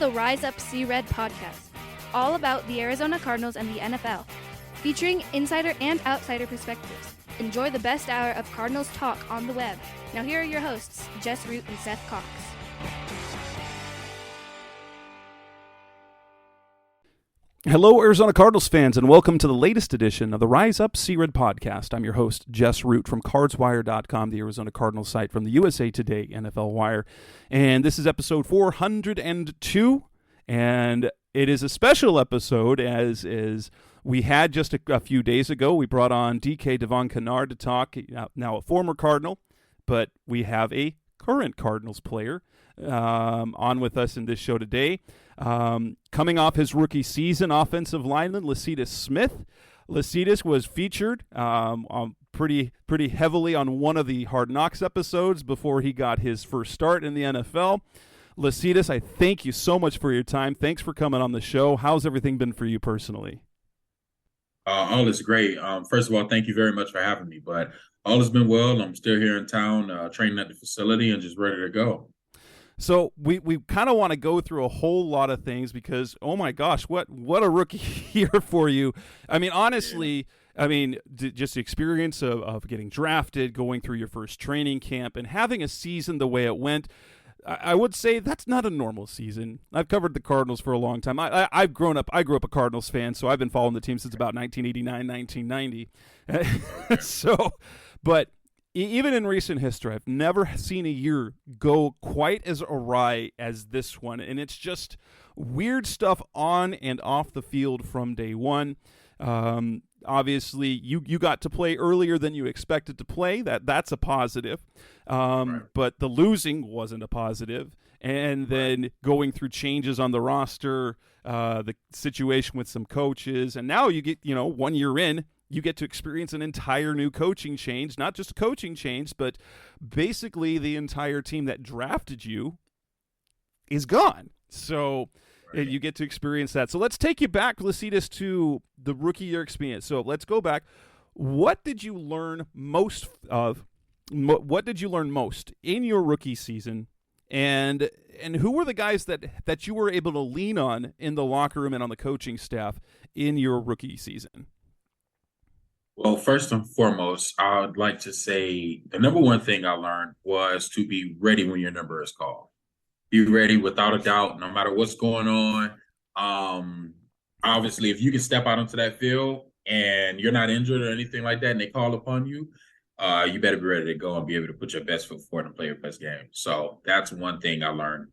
the Rise Up See Red podcast, all about the Arizona Cardinals and the NFL, featuring insider and outsider perspectives. Enjoy the best hour of Cardinals talk on the web. Now here are your hosts, Jess Root and Seth Cox. Hello, Arizona Cardinals fans, and welcome to the latest edition of the Rise Up See Red podcast. I'm your host, Jess Root from CardsWire.com, the Arizona Cardinals site from the USA Today NFL Wire. And this is episode 402, and it is a special episode as we had just a few days ago. We brought on DK Devon Kennard to talk, now a former Cardinal, but we have a current Cardinals player on with us in this show today. Coming off his rookie season, offensive lineman Lecitus Smith. Lecitus was featured pretty heavily on one of the Hard Knocks episodes before he got his first start in the NFL. Lecitus, I thank you so much for your time. Thanks for coming on the show. How's everything been for you personally? All is great. First of all, thank you very much for having me. But all has been well. I'm still here in town, training at the facility and just ready to go. So we kind of want to go through a whole lot of things because, oh my gosh, what a rookie year for you. I mean, honestly, just the experience of getting drafted, going through your first training camp, and having a season the way it went. I would say that's not a normal season. I've covered the Cardinals for a long time. I grew up a Cardinals fan, so I've been following the team since about 1989, 1990. But even in recent history, I've never seen a year go quite as awry as this one. And it's just weird stuff on and off the field from day one. Obviously, you got to play earlier than you expected to play. That's a positive. Right. But the losing wasn't a positive. And then going through changes on the roster, the situation with some coaches. And now you get, 1 year in, you get to experience an entire new coaching change, not just a coaching change, but basically the entire team that drafted you is gone. So you get to experience that. So let's take you back, Lecitus, to the rookie year experience. So let's go back. What did you learn most of? What did you learn most in your rookie season? And who were the guys that you were able to lean on in the locker room and on the coaching staff in your rookie season? Well, first and foremost, I would like to say the number one thing I learned was to be ready when your number is called. Be ready without a doubt, no matter what's going on. Obviously, if you can step out onto that field and you're not injured or anything like that, and they call upon you, you better be ready to go and be able to put your best foot forward and play your best game. So that's one thing I learned,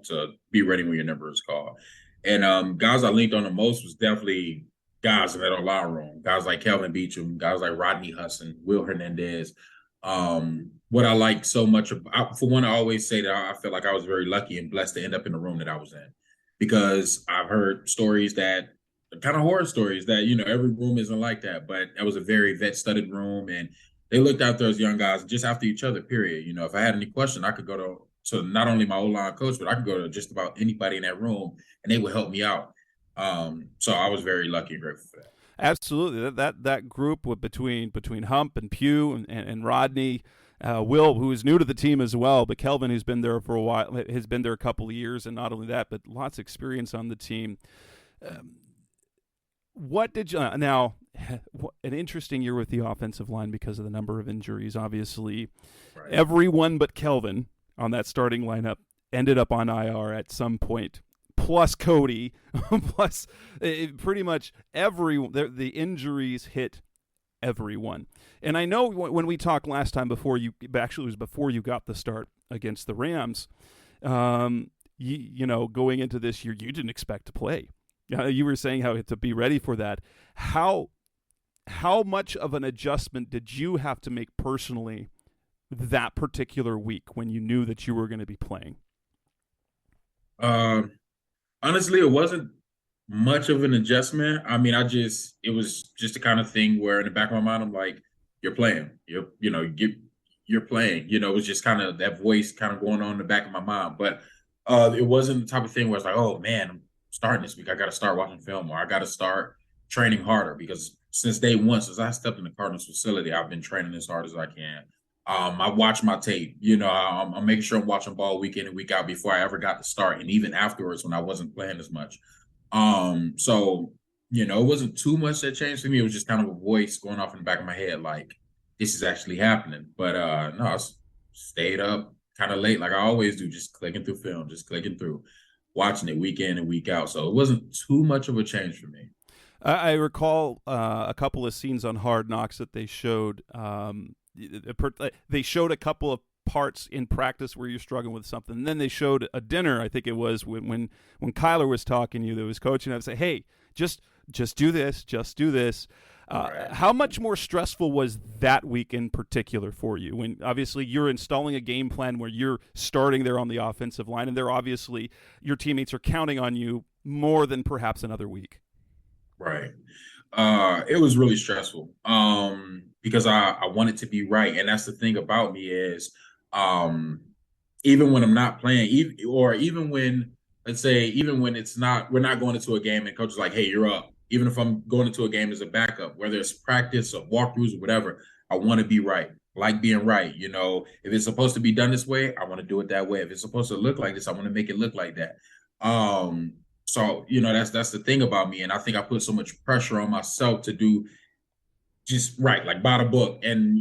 to be ready when your number is called. And guys I linked on the most was definitely guys in that locker room, guys like Kelvin Beachum, guys like Rodney Hudson, Will Hernandez. What I like so much, for one, I always say that I feel like I was very lucky and blessed to end up in the room that I was in, because I've heard stories that kind of horror stories that, every room isn't like that, but that was a very vet-studded room, and they looked out there as young guys just after each other, period. If I had any question, I could go to not only my O-line coach, but I could go to just about anybody in that room, and they would help me out. So I was very lucky and grateful for that. Absolutely. That group between Hump and Pugh and Rodney, Will, who is new to the team as well, but Kelvin, who's been there for a while, has been there a couple of years, and not only that, but lots of experience on the team. What did you now? An interesting year with the offensive line because of the number of injuries. Obviously, right. Everyone but Kelvin on that starting lineup ended up on IR at some point. Plus Cody, plus pretty much the injuries hit everyone. And I know when we talked last time before you got the start against the Rams, going into this year, you didn't expect to play. You were saying how to be ready for that. How much of an adjustment did you have to make personally that particular week when you knew that you were going to be playing? Honestly, it wasn't much of an adjustment. I mean, it was just the kind of thing where in the back of my mind, I'm like, you're playing, you're playing, it was just kind of that voice kind of going on in the back of my mind. But it wasn't the type of thing where it's like, oh man, I'm starting this week. I got to start watching film, or I got to start training harder, because since day one, since I stepped in the Cardinals facility, I've been training as hard as I can. I watch my tape. I'm making sure I'm watching ball week in and week out before I ever got to start, and even afterwards when I wasn't playing as much. So it wasn't too much that changed for me. It was just kind of a voice going off in the back of my head, like this is actually happening. But no, I stayed up kind of late, like I always do, just clicking through film, just clicking through, watching it week in and week out. So it wasn't too much of a change for me. I recall a couple of scenes on Hard Knocks that they showed. They showed a couple of parts in practice where you're struggling with something. And then they showed a dinner, I think it was, when Kyler was talking to you, that was coaching, I would say, hey, just do this, just do this. Right. How much more stressful was that week in particular for you? When obviously you're installing a game plan where you're starting there on the offensive line, and they're obviously your teammates are counting on you more than perhaps another week. Right. It was really stressful because I wanted to be right. And that's the thing about me is even when I'm not playing, even when, let's say, even when we're not going into a game and coach is like, hey, you're up. Even if I'm going into a game as a backup, whether it's practice or walkthroughs or whatever, I want to be right. I like being right. If it's supposed to be done this way, I want to do it that way. If it's supposed to look like this, I want to make it look like that. So, that's the thing about me. And I think I put so much pressure on myself to do just right, like by the book. And,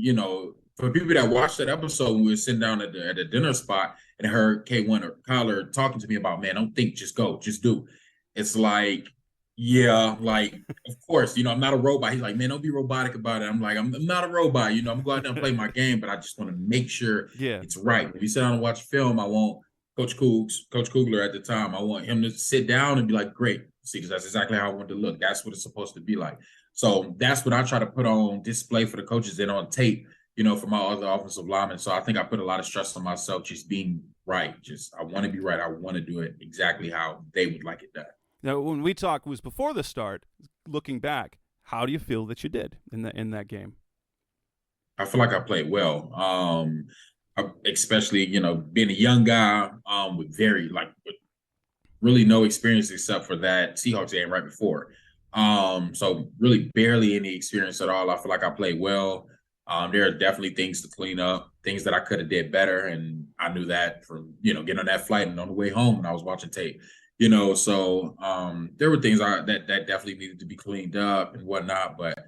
for people that watched that episode, when we were sitting down at the dinner spot and heard K1 or Kyler talking to me about, man, don't think, just go, just do. It's like, yeah, like, of course, I'm not a robot. He's like, man, don't be robotic about it. I'm like, I'm not a robot. I'm go out there and play my game, but I just want to make sure it's right. When you sit down and watch film, I want Coach Kugler at the time, I want him to sit down and be like, great. See, because that's exactly how I want to look. That's what it's supposed to be like. So that's what I try to put on display for the coaches and on tape, for my other offensive linemen. So I think I put a lot of stress on myself just being right. I want to be right. I want to do it exactly how they would like it done. Now, when we talked was before the start, looking back, how do you feel that you did in that game? I feel like I played well. Especially, being a young guy with with really no experience except for that Seahawks game right before. So really barely any experience at all. I feel like I played well. There are definitely things to clean up, things that I could have did better. And I knew that from, getting on that flight and on the way home when I was watching tape. So there were things that definitely needed to be cleaned up and whatnot. But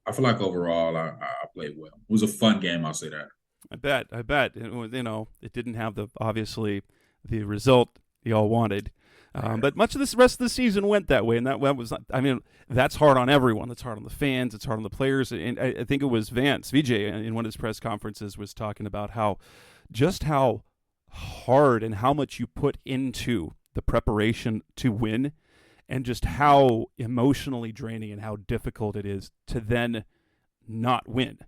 I feel like overall I played well. It was a fun game, I'll say that. I bet. It didn't have obviously the result you all wanted. But much of this rest of the season went that way, and that was, that's hard on everyone. That's hard on the fans. It's hard on the players. And I think it was VJ, in one of his press conferences, was talking about how hard and how much you put into the preparation to win, and just how emotionally draining and how difficult it is to then not win.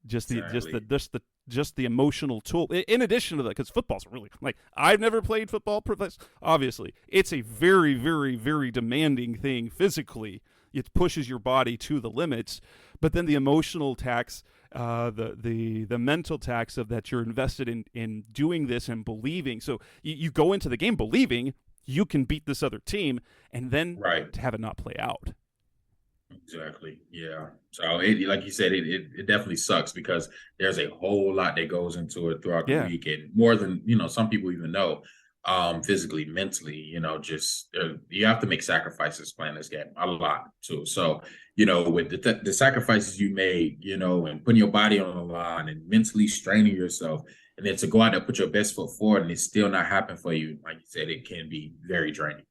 Just the emotional toll. In addition to that, because football's really, like, I've never played football. Obviously, it's a very, very, very demanding thing physically. It pushes your body to the limits. But then the emotional tax, the mental tax of that you're invested in doing this and believing. So you go into the game believing you can beat this other team, and then to have it not play out. Exactly. Yeah. So like you said, it definitely sucks because there's a whole lot that goes into it throughout the week, and more than some people even know. Physically, mentally, you have to make sacrifices playing this game, a lot too. So with the sacrifices you made, and putting your body on the line and mentally straining yourself, and then to go out there and put your best foot forward and it still not happen for you, like you said, it can be very draining.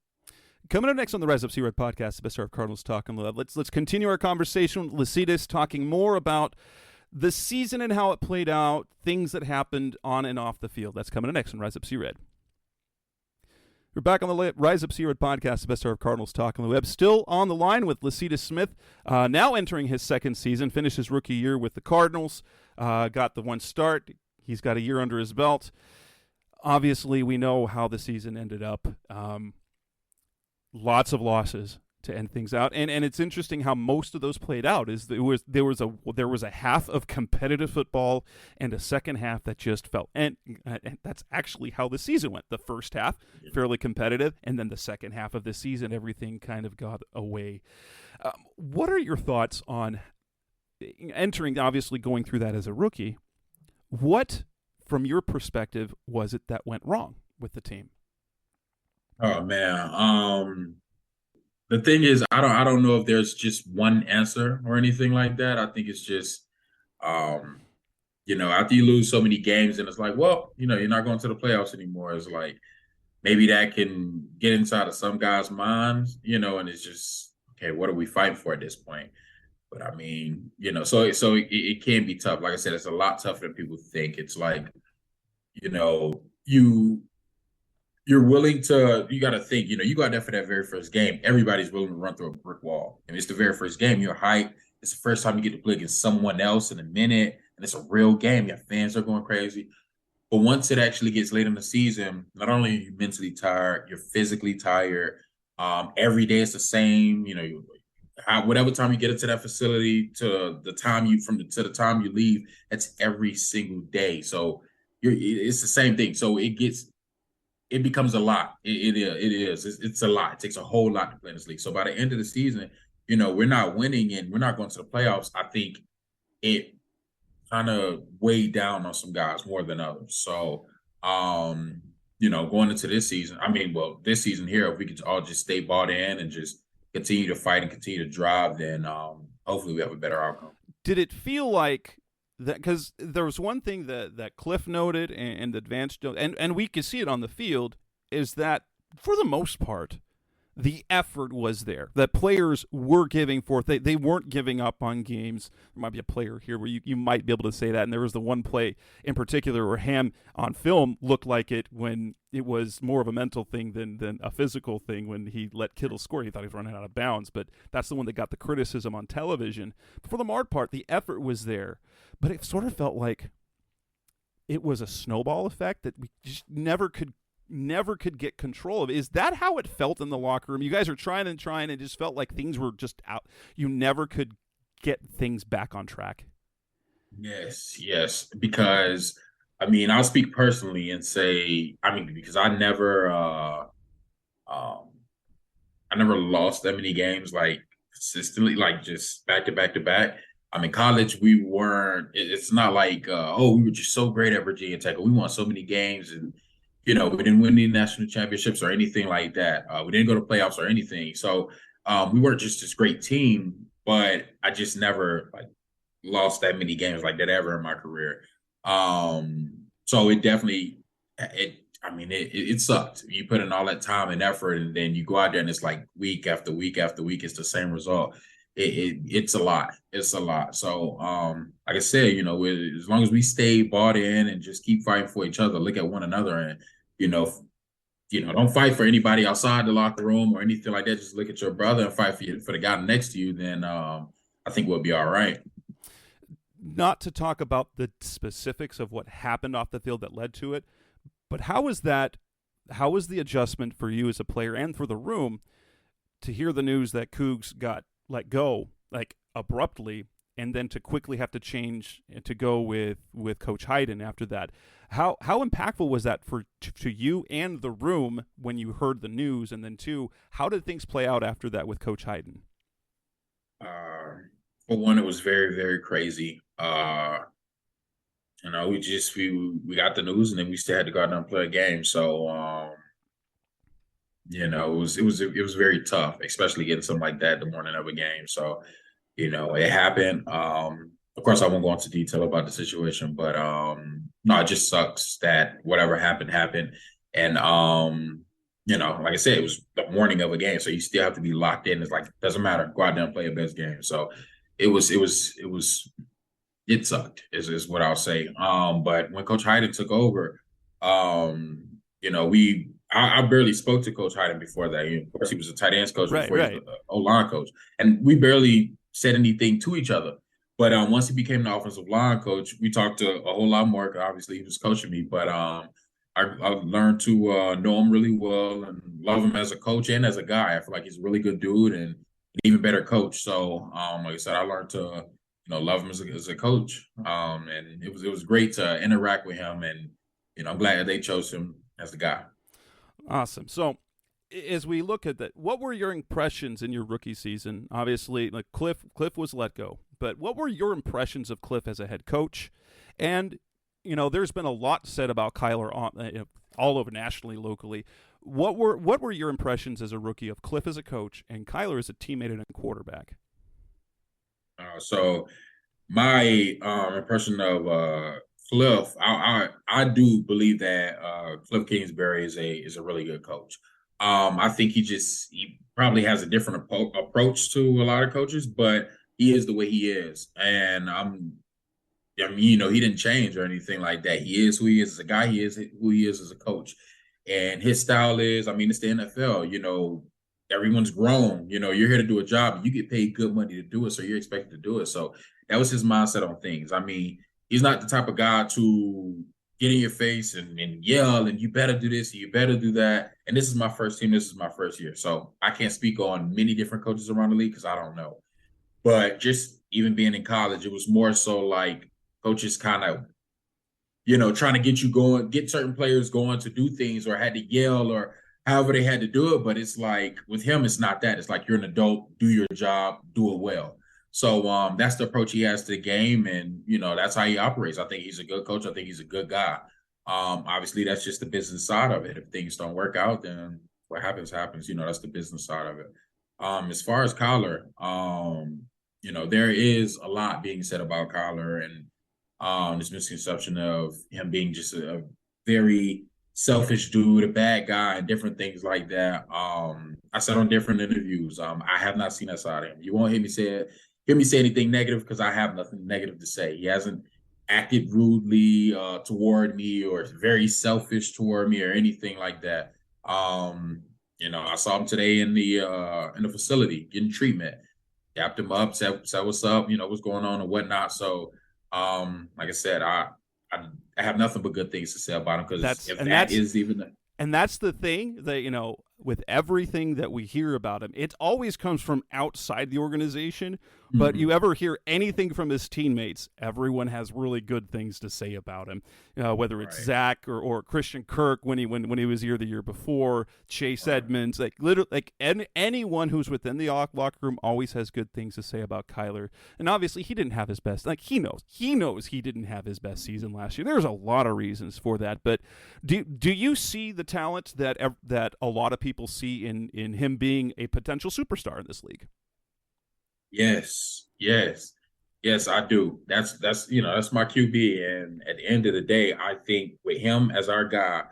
Coming up next on the Rise Up C-Red podcast, the best of Cardinals talk on the web. Let's continue our conversation with Lecitus, talking more about the season and how it played out, things that happened on and off the field. That's coming up next on Rise Up C-Red. We're back on the Rise Up C-Red podcast, the best of Cardinals talk on the web. Still on the line with Lecitus Smith, now entering his second season, finished his rookie year with the Cardinals, got the one start. He's got a year under his belt. Obviously, we know how the season ended up. Lots of losses to end things out, and it's interesting how most of those played out. There was a half of competitive football and a second half that just felt, and that's actually how the season went. The first half fairly competitive, and then the second half of the season everything kind of got away. What are your thoughts on entering? Obviously, going through that as a rookie. What, from your perspective, was it that went wrong with the team? Oh man. The thing is, I don't know if there's just one answer or anything like that. I think it's just um, after you lose so many games and it's like, well, you're not going to the playoffs anymore. It's like maybe that can get inside of some guys' minds, and it's just, okay, what are we fighting for at this point? But I mean, it can be tough. Like I said, it's a lot tougher than people think. It's like, you know, you you're willing to, you got to think, you go out there for that very first game. Everybody's willing to run through a brick wall. And it's the very first game. You're hyped. It's the first time you get to play against someone else in a minute. And it's a real game. Your fans are going crazy. But once it actually gets late in the season, not only are you mentally tired, you're physically tired. Every day it's the same. Whatever time you get into that facility to the time to the time you leave, that's every single day. So it's the same thing. So it becomes a lot. It is. It's a lot. It takes a whole lot to play in this league. So by the end of the season, we're not winning and we're not going to the playoffs. I think it kind of weighed down on some guys more than others. So, going into this season, this season here, if we could all just stay bought in and just continue to fight and continue to drive, then hopefully we have a better outcome. Did it feel like that? Because there was one thing that Kliff noted and Advanced, and we could see it on the field, is that for the most part, the effort was there. That players were giving forth. They weren't giving up on games. There might be a player here where you might be able to say that. And there was the one play in particular where Ham on film looked like it when it was more of a mental thing than a physical thing when he let Kittle score. He thought he was running out of bounds. But that's the one that got the criticism on television. But for the most part, the effort was there. But it sort of felt like it was a snowball effect that we just never could get control of. Is that how it felt in the locker room? You guys are trying and it just felt like things were just out. You never could get things back on track. Yes. Because I'll speak personally and say, because I never lost that many games like consistently, like just back to back to back. College, we weren't, it's not like, we were just so great at Virginia Tech. We won so many games and, we didn't win any national championships or anything like that. We didn't go to playoffs or anything. So we weren't just this great team, but I just never lost that many games like that ever in my career. So it definitely, it sucked. You put in all that time and effort and then you go out there and it's like week after week after week, it's the same result. It's a lot. It's a lot. So, like I said, as long as we stay bought in and just keep fighting for each other, look at one another, and don't fight for anybody outside the locker room or anything like that. Just look at your brother and fight for the guy next to you. Then I think we'll be all right. Not to talk about the specifics of what happened off the field that led to it, but how was the adjustment for you as a player and for the room to hear the news that Cougs got let go abruptly, and then to quickly have to change to go with Coach Hayden after that? How impactful was that to you and the room when you heard the news? And then two, how did things play out after that with Coach Hayden? For one, it was very, very crazy. We got the news and then we still had to go out there and play a game. So it was very tough, especially getting something like that the morning of a game. So, it happened. Of course, I won't go into detail about the situation, but no, it just sucks that whatever happened. And like I said, it was the morning of a game, so you still have to be locked in. It's like, doesn't matter, go out there and play your best game. So it sucked, is what I'll say. But when Coach Hayden took over, I barely spoke to Coach Hayden before that. Of course, he was a tight ends coach before he was an O-line coach. And we barely said anything to each other. But once he became the offensive line coach, we talked to a whole lot more. Obviously, he was coaching me. But I learned to know him really well and love him as a coach and as a guy. I feel like he's a really good dude and an even better coach. So, like I said, I learned to love him as a coach. And it was great to interact with him. And, I'm glad that they chose him as the guy. Awesome. So as we look at that, what were your impressions in your rookie season? Obviously, like Kliff was let go, but what were your impressions of Kliff as a head coach? And there's been a lot said about Kyler all over nationally, locally. What were your impressions as a rookie of Kliff as a coach and Kyler as a teammate and a quarterback? So my impression of Kliff, I do believe that Kliff Kingsbury is a really good coach. I think he probably has a different approach to a lot of coaches, but he is the way he is, and I mean, he didn't change or anything like that. He is who he is as a guy. He is who he is as a coach, and his style is. I mean, it's the NFL. Everyone's grown. You're here to do a job. You get paid good money to do it, so you're expected to do it. So that was his mindset on things. I mean, he's not the type of guy to get in your face and yell and you better do this, you better do that. And this is my first team. This is my first year, so I can't speak on many different coaches around the league because I don't know. But just even being in college, it was more so like coaches kind of, trying to get you going, get certain players going to do things or had to yell or however they had to do it. But it's like with him, it's not that. It's like you're an adult, do your job, do it well. So that's the approach he has to the game. And, that's how he operates. I think he's a good coach. I think he's a good guy. Obviously, that's just the business side of it. If things don't work out, then what happens. That's the business side of it. As far as Kyler, there is a lot being said about Kyler and this misconception of him being just a very selfish dude, a bad guy, and different things like that. I said on different interviews, I have not seen that side of him. You won't hear me say anything negative because I have nothing negative to say. He hasn't acted rudely toward me or very selfish toward me or anything like that. I saw him today in the facility getting treatment. Dapped him up, said what's up, what's going on and whatnot. So, like I said, I have nothing but good things to say about him because and that's the thing that, with everything that we hear about him, it always comes from outside the organization. But you ever hear anything from his teammates, everyone has really good things to say about him. Whether it's right. Zach or Christian Kirk when he was here the year before, Chase Edmonds, anyone who's within the locker room always has good things to say about Kyler. And obviously he didn't have his best. He knows he didn't have his best season last year. There's a lot of reasons for that. But do you see the talent that a lot of people see in him being a potential superstar in this league? Yes, I do. That's my QB. And at the end of the day, I think with him as our guy,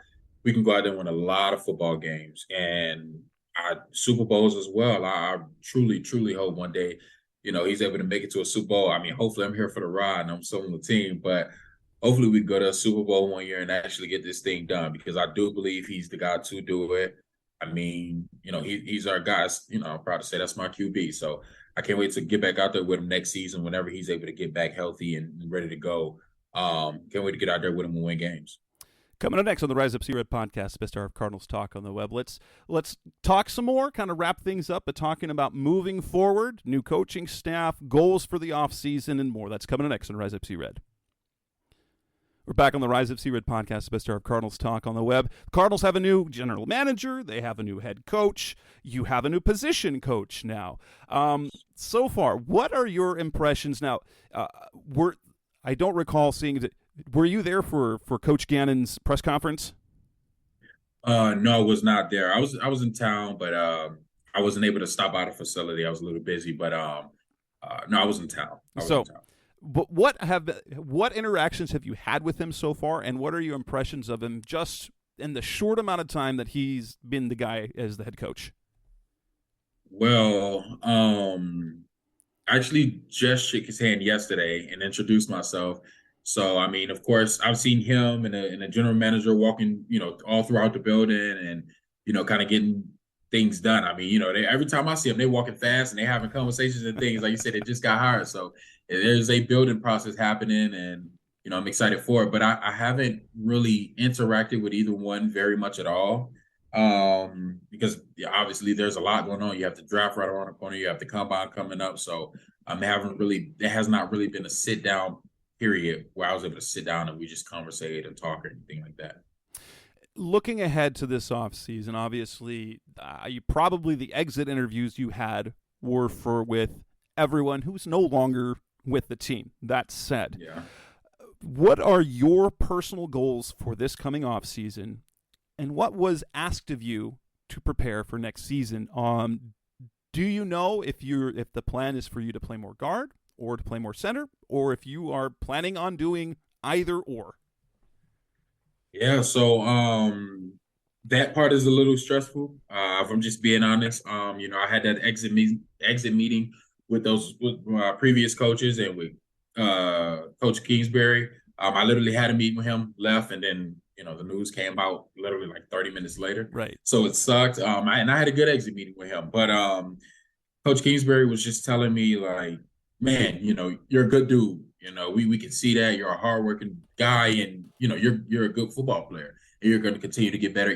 we can go out there and win a lot of football games and Super Bowls as well. I truly, truly hope one day, he's able to make it to a Super Bowl. I mean, hopefully I'm here for the ride and I'm still on the team, but hopefully we go to a Super Bowl one year and actually get this thing done because I do believe he's the guy to do it. I mean, he's our guy. I'm proud to say that's my QB. So I can't wait to get back out there with him next season whenever he's able to get back healthy and ready to go. Can't wait to get out there with him and win games. Coming up next on the Rise Up C-Red podcast, best hour of Cardinals talk on the web. Let's talk some more, kind of wrap things up by talking about moving forward, new coaching staff, goals for the offseason, and more. That's coming up next on Rise Up C-Red. We're back on the Rise Up C-Red podcast, best hour of Cardinals talk on the web. The Cardinals have a new general manager. They have a new head coach. You have a new position coach now. So far, what are your impressions now? I don't recall seeing that. Were you there for Coach Gannon's press conference? No, I was not there. I was in town, but I wasn't able to stop by the facility. I was a little busy, but no, I was in town. But what interactions have you had with him so far, and what are your impressions of him just in the short amount of time that he's been the guy as the head coach? Well, I actually just shook his hand yesterday and introduced myself. So, I mean, of course, I've seen him and a general manager walking, all throughout the building and, kind of getting things done. I mean, every time I see them, they're walking fast and they're having conversations and things. Like you said, they just got hired. So there's a building process happening and, I'm excited for it. But I haven't really interacted with either one very much at all because obviously there's a lot going on. You have the draft right around the corner. You have the combine coming up. So there has not really been a sit down period where I was able to sit down and we just conversate and talk or anything like that. Looking ahead to this offseason, obviously, probably the exit interviews you had were with everyone who's no longer with the team. That said, what are your personal goals for this coming off season, and what was asked of you to prepare for next season? Do you know if the plan is for you to play more guard or to play more center, or if you are planning on doing either or? Yeah, so that part is a little stressful. If I'm just being honest, I had that exit meeting with my previous coaches and with Coach Kingsbury. I literally had a meeting with him, left, and then the news came out literally like 30 minutes later. Right. So it sucked. And I had a good exit meeting with him, but Coach Kingsbury was just telling me like, man, you're a good dude. We can see that you're a hardworking guy, and you're a good football player, and you're going to continue to get better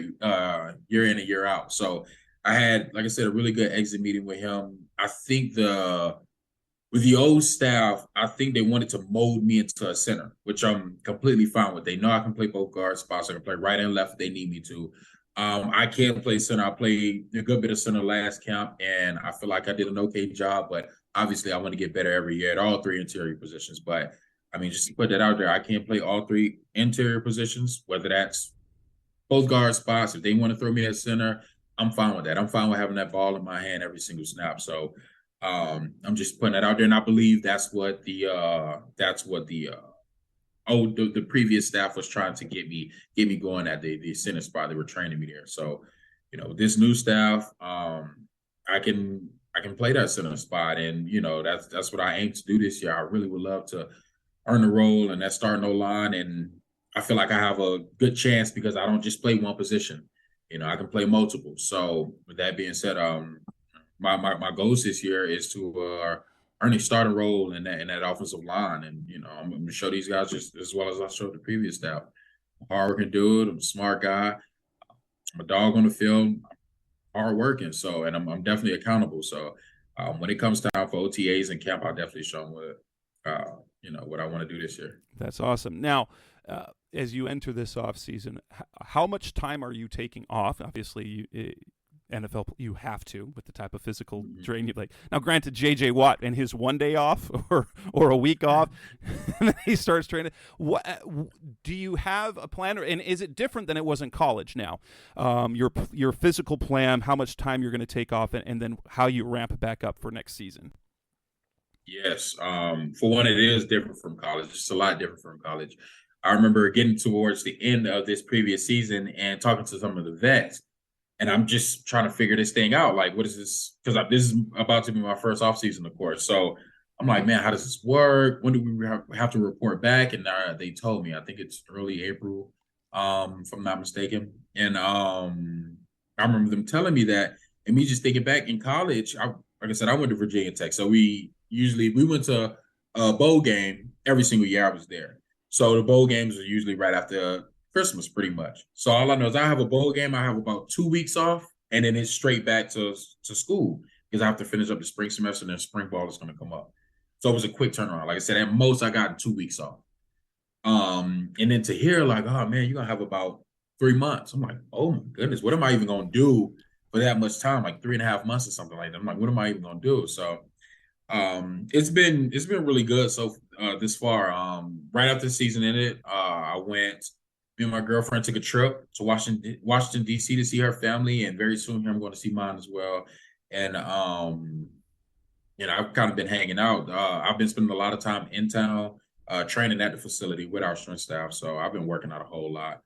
year in and year out. So I had, like I said, a really good exit meeting with him. I think with the old staff, I think they wanted to mold me into a center, which I'm completely fine with. They know I can play both guard spots. I can play right and left if they need me to. I can play center. I played a good bit of center last camp, and I feel like I did an okay job, but obviously I want to get better every year at all three interior positions. But, I mean, just to put that out there, I can play all three interior positions, whether that's both guard spots. If they want to throw me at center, I'm fine with that. I'm fine with having that ball in my hand every single snap. So I'm just putting that out there, and I believe that's what the previous staff was trying to get me going at the center spot. They were training me there. So, this new staff, I can play that center spot, and that's what I aim to do this year. I really would love to earn the role and that starting O-line, and I feel like I have a good chance because I don't just play one position. I can play multiple. So with that being said, my goals this year is to earn a starting role in that offensive line, and I'm going to show these guys just as well as I showed the previous staff. I'm a hardworking dude. I'm a smart guy. I'm a dog on the field. Hardworking. So, and I'm definitely accountable. So, when it comes time for OTAs and camp, I'll definitely show them what I want to do this year. That's awesome. Now, as you enter this off season, how much time are you taking off? Obviously, NFL, you have to with the type of physical drain you play. Now, granted, J.J. Watt and his 1 day off or a week off, and then he starts training. What do you have a plan, and is it different than it was in college now? Your physical plan, how much time you're going to take off, and then how you ramp back up for next season. Yes, for one, it is different from college. It's a lot different from college. I remember getting towards the end of this previous season and talking to some of the vets. And I'm just trying to figure this thing out. Like, what is this? Because this is about to be my first offseason, of course. So I'm like, man, how does this work? When do we have to report back? And they told me, I think it's early April, if I'm not mistaken. And I remember them telling me that, and me just thinking back in college, like I said, I went to Virginia Tech. So we went to a bowl game every single year I was there. So the bowl games are usually right after Christmas, pretty much. So all I know is I have a bowl game. I have about 2 weeks off, and then it's straight back to school because I have to finish up the spring semester, and then spring ball is going to come up. So it was a quick turnaround. Like I said, at most I got 2 weeks off. And then to hear like, oh man, you're gonna have about 3 months. I'm like, oh my goodness, what am I even gonna do for that much time? Like 3.5 months or something like that. I'm like, what am I even gonna do? So it's been really good so this far. Right after the season ended, me and my girlfriend took a trip to Washington D.C. to see her family, and very soon here I'm going to see mine as well. And I've kind of been hanging out. I've been spending a lot of time in town, training at the facility with our strength staff. So I've been working out a whole lot.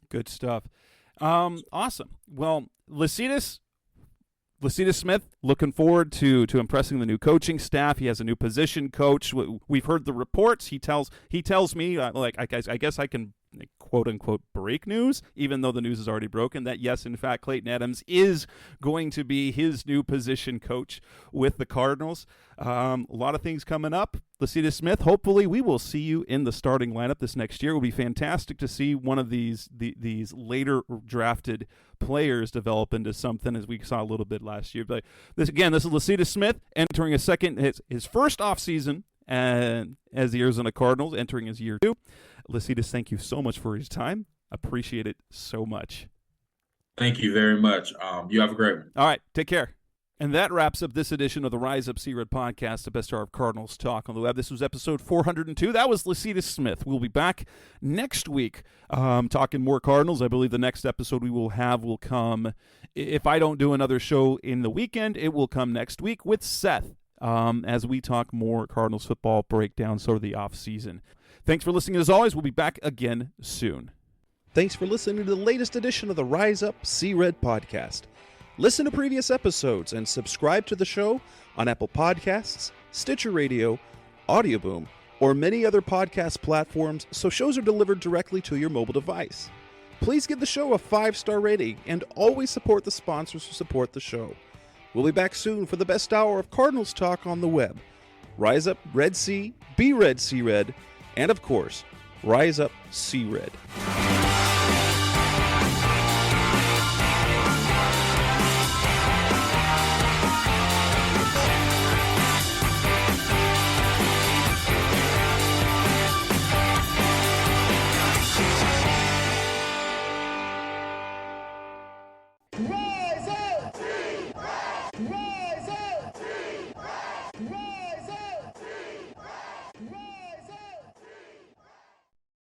Good stuff. Awesome. Well, Lecitus Smith, looking forward to impressing the new coaching staff. He has a new position coach. We've heard the reports. He tells me, I guess I can quote unquote break news, even though the news is already broken, that yes, in fact, Clayton Adams is going to be his new position coach with the Cardinals. A lot of things coming up. Lecitus Smith, hopefully we will see you in the starting lineup this next year. It will be fantastic to see one of these later drafted players develop into something, as we saw a little bit last year. But this is Lecitus Smith entering his first offseason and as the Arizona Cardinals, entering his year 2. Lecitus, thank you so much for his time. Appreciate it so much. Thank you very much. You have a great one. All right, take care. And that wraps up this edition of the Rise Up Sea Red podcast, the best hour of Cardinals talk on the web. This was episode 402. That was Lecitus Smith. We'll be back next week talking more Cardinals. I believe the next episode we will have will come, if I don't do another show in the weekend, it will come next week with Seth as we talk more Cardinals football breakdown, sort of the offseason. Thanks for listening. As always, we'll be back again soon. Thanks for listening to the latest edition of the Rise Up Sea Red podcast. Listen to previous episodes and subscribe to the show on Apple Podcasts, Stitcher Radio, Audioboom, or many other podcast platforms so shows are delivered directly to your mobile device. Please give the show a 5-star rating and always support the sponsors who support the show. We'll be back soon for the best hour of Cardinals talk on the web. Rise up, Red Sea, be Red Sea Red, and of course, Rise Up Sea Red. Roll!